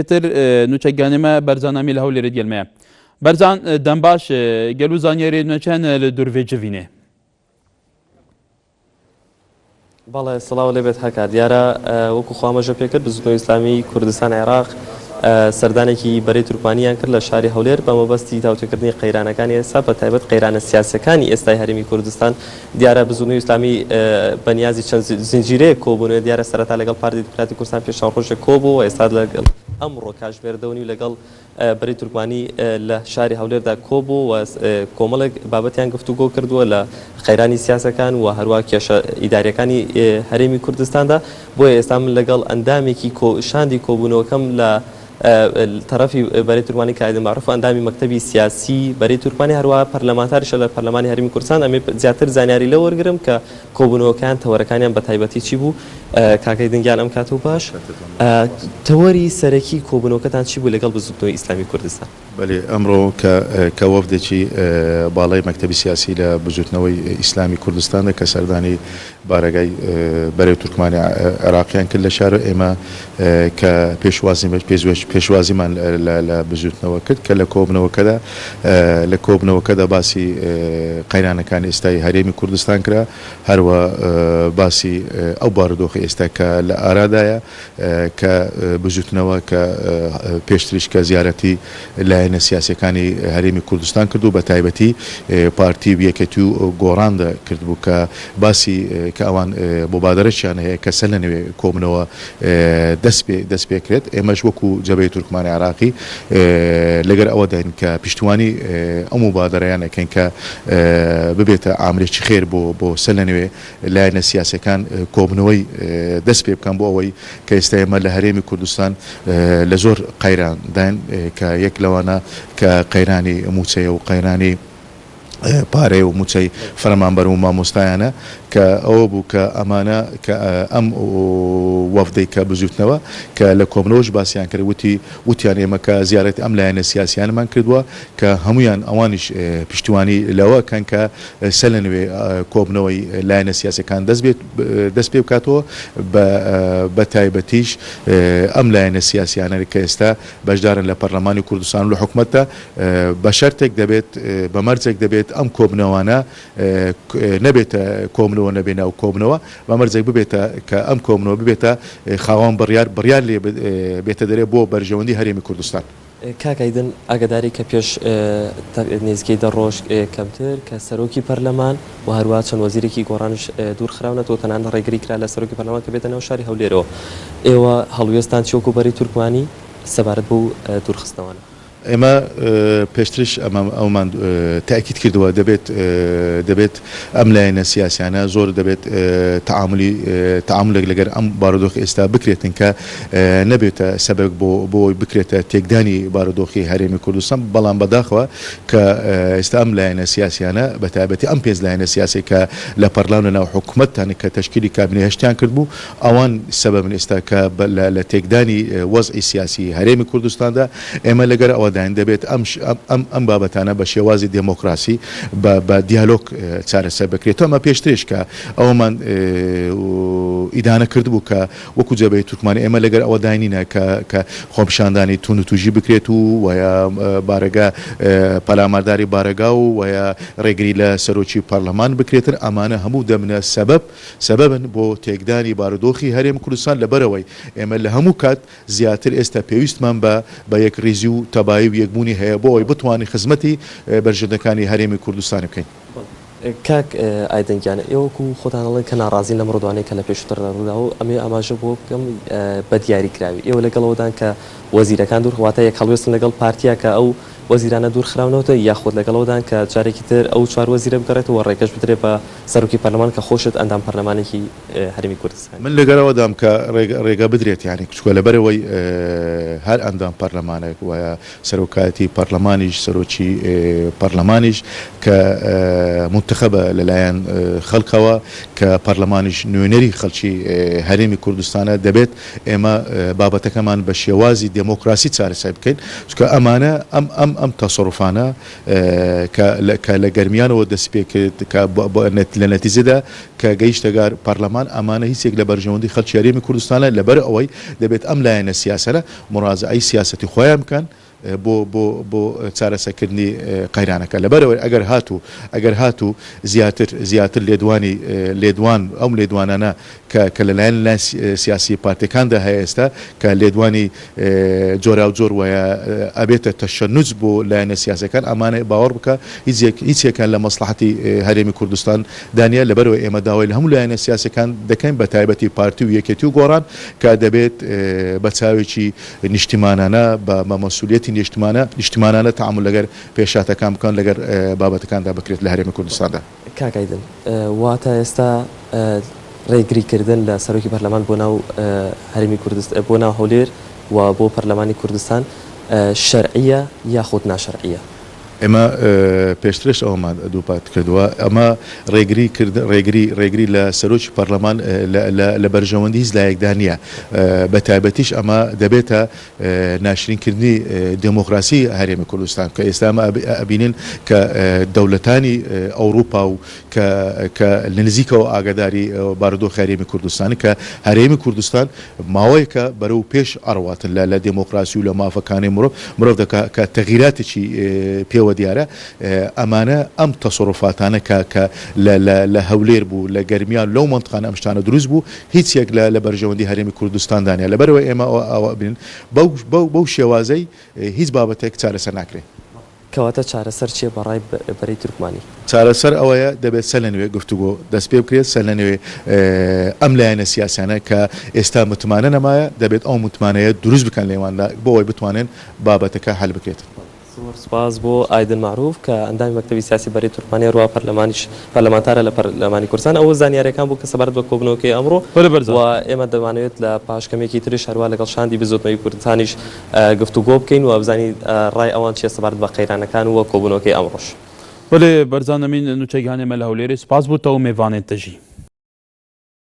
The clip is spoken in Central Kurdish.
تر نوچەکانێمە بەرزانامی لە هەولێرە دیێلمەیە بەرزان دەم باش گەلو زانیاری نوێچەن لە دوورڤێ جڤینێ بەڵێ سڵاو لێبێت هەکا دیارە وەکو خۆمەژە پێکرد بزوتنەوەی ئیسلامی کوردستان عێراق سەردانێکی بەرەی تورکومانیان کرد لە شاری هەولێر بە مەبەستی تاوتێکردنی قەیرانەکانی ئێستا بە تایبەت قەیرانە سیاسەکانی ئێستای هەرێمی کوردستان دیارە بزوتنەوەی ئیسلامی بەنیازی چەند زنجیرەیە کۆبوونەوە دیارە سەرەتا لەگەڵ پارتی دموکراتی کوردستان پێش ڕۆژێک کۆبوو ئێستا لەگەڵ ئەمڕۆ کاتژمێردەوەنی لەگەڵ بەرەی تورکومانی لە شاری هەولێردا کۆبوو و کۆمەڵێک بابەتیان گفتوگۆ کردووە لە قەیرانی سیاسەکان و هەروە کێشە ئیداریەکانی هەرێمی کوردستاندا بۆیە ئێستا من لەگەڵ ئەندامێکی شاندی کۆبوونەوەکەم لە طرفی بەرەی تورکومانی کایدە معروف ئەندامی مەکتەبی سیاسی بەرەی تورکومانی هەروە پەرلەمانتاریشە لە پەرلەمانی هەرێمی کوردستان ئەمێ زیاتر زانیاری لە وەرگرم کە کۆبوونەوەکان تەوەرەکانیان بە تایبەتی چی بوو کاکەی دنگیان ئەم کاتەوە باش تەوەری سەرەکی کۆبوونەوەکەتان چی بوو لەگەڵ بزوتنەوەی ئیسلامی کوردستان بەڵێ ئەمڕۆ کە وەفدێکی باڵای مەکتەبی سیاسی لە بزوتنەوەی ئیسلامی کوردستانە کە سەردانی بارەگای بەرەی تورکمانی عێراقیان کرد لە شارە ئێمە کە پێشوازیمان لە بزوتنەوە کرد کە لە کۆبنەوەکەدا باسی قەیرانەکانی ئێستای هەرێمی کوردستان کرا هەروە باسی ئەو بارودۆخی ئێستا کە لە ئارادایە کە بزوتنەوە کە پێشتریش کە زیارەتی لایەنە سیاسیەکانی هەرێمی کوردستان کردو بە تایبەتی پارتی یەکێتی و گۆڕاندا کردبوو کە باسی کە ئەوان مبادرەشیان هەیە کە سەر لە نوێ کۆبنەوە دەست پێکرێت ئێمەش وەکو جەبهەی تورکمانی عێراقی لەگەر ئەوە داین کە پشتیوانی ئەو مبادرەیان ئەکەین کە ببێتە ئامرێکی خێر بۆ سەر لە نوێ لایەنە سیاسیەکان کۆبنەوەی دەست پێ بکەن بۆ ئەوەی کە ئێستا ئێمە لە هەرێمی کوردستان لە زۆر قەیران داین کە یەک لەوانە کە قەیرانی موچەیە و قەیرانی پارێ و موچەی فەرمانبەر و مامۆستایانە کە ئەوە بوو کە ئەمانە کە ئەم وەفدەی کە بزوتنەوە کە لە کۆبنەوەش باسییان کرد وتیان ئێمە کە زیارەتی ئەم لایەنە سیاسیانمان کردووە کە هەمویان ئەوانیش پشتیوانی لەوە کەن کە سەر لە نوێ کۆبنەوەی لایەنە سیاسەکان دەست پێ بکاتەوە بە تایبەتیش ئەم لایەنە سیاسیانە کە ئێستا بەشدارن لە پەرلەمانی کوردستان و لە حکوومەتدا بە شەرتێک دەبێت بە مەرجێک دەبێت ئەم کۆبنەوانە نەبێتە کۆبنەوە نەبێنە و کۆبنەوە بە مەرجێک ببێتە کە ئەم کۆبنەوە ببێتە خاوەن بڕیار لێ بێتە دەرێ بۆ بەرژەوەندی هەرێمی کوردستان. کاکایدن ئاگداری کە پێش نزیکەی 10 ڕۆژ کەمتر کە سەرۆکی پەرلەمان و هەروە چەند وەزیرێکی گۆڕانش دوورخراونەتەوە تەنانە ڕێگری کرا لە سەرۆکی پەرلەمان کە بێتە ناو شاری هەولێرەوە ئێوە هەڵوێستان چۆکو بەرەی تورکومانی سەبارەت بۆ دوورخستنەوەن. ئێمە پێشترش ئەومان تاکید کردووە دەبێت ئەم لایەنە سیاسیانە زۆر دەبێت تەعاملێک لەگەر ئەم بارودۆخی ئێستا بکرێتن کە نەبێتە سەبەب بۆ بکرێتە تێکدانی بارودۆخی هەرێمی کوردستان بەڵام بەداخەوە کە ئێستا ئەم لایەنە سیاسیانە بە تایبەتی ئەم پێنج لایەنە سیاسی کە لە پەرلەمان لەناو حکوومەتتان کە تەشکیلی کابینە هەشتیان کردبوو ئەوان سەبەبن ئێستا کە لە تێکدانی وەزعی سیاسی هەرێمی کوردستاندا ئێمە لەگەر ئەوە دەبێت ئەم بابەتانە بە شێوازی دموکراسی بە دیالۆگ چارەسەر بکرێتەوە ئەمە پێشترش کە ئەومان ئیدانە کردبوو کە وەکو جەبهەی تورکمانی ئێمە لەگەر ئەوە داینینە کە خۆپیشاندانی تون و توژی بکرێت و وە بارەگا پەلامارداری بارەگا و وە ڕێگری لە سەرۆکی پەرلەمان بکرێتن ئەمانە هەموو دەمنە سەبەبن بۆ تێکدانی بارودۆخی هەرێمی کوردستان لەبەرەوەی ئێمە لە هەموو کات زیاتر ئێستا پێویستمان بە یەک ڕێزی و تەبایی و یەکبوونی هەیە بۆ ئەوی بتوانین خزمەتی بەرژەدەکانی هەرێمی کوردستان بکەین. کاک ئایدەنگیانە ئێوەکو خۆتان دەڵێن کە ناڕازین لە ڕۆدوانەی کە لە پێشتردا ڕوودا و ئەمێ ئاماژە بۆ بکەم بە دیاریکراوی ئێوە لەگەڵەوەدان کە وەزیرەکان دوورخواتە یەک هەڵوێستن لەگەڵ پارتیا کە ئەو وەزیرانە دوورخراونەوە یاخۆت لەگەڵەوەدان کە جارێکی تر ئەو 4 وەزیرە بگەڕێتەوە ڕێگەش بدرێت بە سەرۆکی پەرلەمان کە خۆشت ئەندام پەرلەمانێکی هەرێمی کوردستان. من لەگەڵەوەدام کە ڕێگە بدرێت یعنی کچکۆ لەبەرەوەی هەر ئەندام پەرلەمانێک وایە سەرۆکایەتی پەرلەمانیش سەرۆکی پەرلەمانیش کە منتخبە لەلایەن خەڵکەوە کە پەرلەمانیش نوێنەری خەڵکی هەرێمی کوردستانە دەبێت ئێمە بابەتەکەمان بە شێوازی دموکراسی چارەسەر بکەین چونکە ئەمانە ئەم تەسەڕوفانە کە لە گەرمیانەوە دەست پێ کرد لە نەتیجەدا کە گەیشتەگار پەرلەمان ئەمانە هیچێک لە بەرژەوەندی خەڵکی هەرێمی کوردستانە لەبەر ئەوەی دەبێت ئەم لایەنە سیاسەرە مڕازعەی سیاسەتی خۆیان بکەن بۆ چارەسەرکردنی قەیرانەکە لەبەرەوەی ئەگەر هاتوو زیاتر لێدوان ئەم لێدوانانە کە لەلایەن سیاسی پارتەکاندا هەیە ئێستا کە لێدوانی جۆرا و جۆر وایە ئەبێتە تەشەنوج بۆ لایەنە سیاسەکان ئەمانە باوەڕ بکە هیچێکان لە مەسلحەتی هەرێمی کوردستان دانیا لەبەرەوەی ئێمە داوای لە هەموو لایەنە سیاسەکان دەکەین بە تایبەتی پارتی و یەکێتی و گۆڕان کە دەبێت بە چاوێکی نیشتیمانانە بە مەسئولیەتی نیشتیمانانە تەعامل لەگەر پێشاتەکان بکەن لەگەر بابەتەکاندا بکرێت لە هەرێمی کوردستاندا. کاکایدن واتە ئێستا ڕێگریکردن لە سەرۆکی پەرلەمان بۆ ناو هەرێمی کوردستان بۆ ناو هەولێر و بۆ پەرلەمانی کوردستان شەرعیە یاخود ناشەرعیە؟ ئێمە پێشترش ئەومان دووپات کردووە ئەمە ڕێگری لە سەرۆکی پەرلەمان لە بەرژەوەندی هیچ لایەکدا نییە بە تایبەتیش ئەمە دەبێتە ناشرینکردنی دموکراسی هەرێمی کوردستان کە ئێستا ئەمە ئەبینین کە دەوڵەتانی ئەوروپا و کە لە نزیکەوە ئاگاداری بارودۆخ هەرێمی کوردستانی کە هەرێمی کوردستان ماوەیەکە بەرەو پێش ئەڕواتن لە دموکراسی و لە مافەکانی مرۆڤ دەکات کە تەغییراتێکی پێوە دیارە ئەمانە ئەم تەسەڕوفاتانە کە لە هەولێر بوو لە گەرمیان لەو منطقانە ئەم شتانە دروست بوو هیچ یەک لە بەرژەوەندی هەرێمی کوردستان دانیا لەبەرەوەی ئێمە ئەوە بین بەو شێوازەی هیچ بابەتێک چارەسەر ناکرێت. کەواتە چارەسەر چیە بەڕای بەرەی تورکومانی؟ چارەسەر ئەوەیە دەبێت سەر لە نوێ گفتوگۆ دەست پێ بکرێت سەر لە نوێ ئەم لایەنە سیاسانە کە ئێستا متمانە نەمایە دەبێت ئەو متمانەیە دروست بکەن لێواندا بۆەوەی بتوانێن بابەتەکە هەل بکرێت. سپاس بۆ ئایدن معروف کە ئەندامی مەکتەبی سیاسی بەرەی تورکمانی ڕوا پەرلەمانتارە لە پەرلەمانی کوردستان ئەوە زانیاریەکان بوو کە سەبارەت بە کۆبونەوەکەی ئەمڕۆ و ئێمە دەمانوێت لە پاشکەمێکی تریش هەروە لەگەڵ شاندی بزوتنەوەی کوردستانیش گفتوگۆ بکەین و بزانین ڕای ئەوان چیە سەبارەت بە قەیرانەکان و کۆبونەوەکەی ئەمڕۆش. بەڵێ بەرزانەمین نوچەیگانێمە لە هەولێرێ سپاس بوو تەو میێوانێت دەژی.